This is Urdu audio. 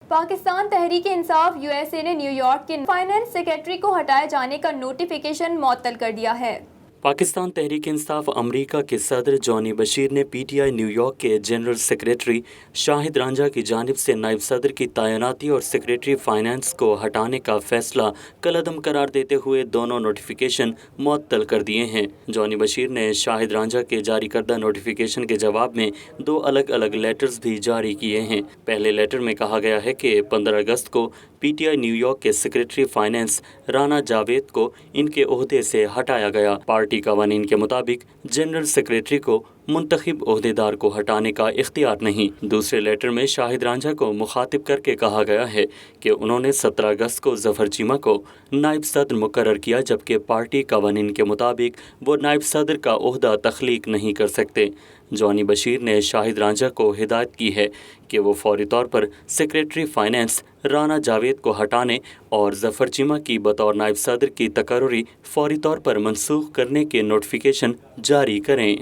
پاکستان تحریک انصاف USA نے نیو یارک کے فائنانس سیکریٹری کو ہٹائے جانے کا نوٹیفیکیشن معطل کر دیا ہے۔ پاکستان تحریک انصاف امریکہ کے صدر جانی بشیر نے PTI نیو یارک کے جنرل سیکریٹری شاہد رانجھا کی جانب سے نائب صدر کی تعیناتی اور سیکریٹری فائنانس کو ہٹانے کا فیصلہ کالعدم قرار دیتے ہوئے دونوں نوٹیفیکیشن معطل کر دیے ہیں۔ جانی بشیر نے شاہد رانجھا کے جاری کردہ نوٹیفیکیشن کے جواب میں 2 الگ الگ لیٹرز بھی جاری کیے ہیں۔ پہلے لیٹر میں کہا گیا ہے کہ 15 اگست کو PTI نیو یارک کے سیکریٹری فائنانس رانا جاوید کو ان کے عہدے سے ہٹایا گیا۔ پارٹی قوانین کے مطابق جنرل سیکریٹری کو منتخب عہدیدار کو ہٹانے کا اختیار نہیں۔ دوسرے لیٹر میں شاہد رانجھا کو مخاطب کر کے کہا گیا ہے کہ انہوں نے 17 اگست کو ظفر چیمہ کو نائب صدر مقرر کیا، جبکہ پارٹی قوانین کے مطابق وہ نائب صدر کا عہدہ تخلیق نہیں کر سکتے۔ جانی بشیر نے شاہد رانجھا کو ہدایت کی ہے کہ وہ فوری طور پر سیکریٹری فائنانس رانا جاوید کو ہٹانے اور ظفر چیمہ کی بطور نائب صدر کی تقرری فوری طور پر منسوخ کرنے کے نوٹیفیکیشن جاری کریں۔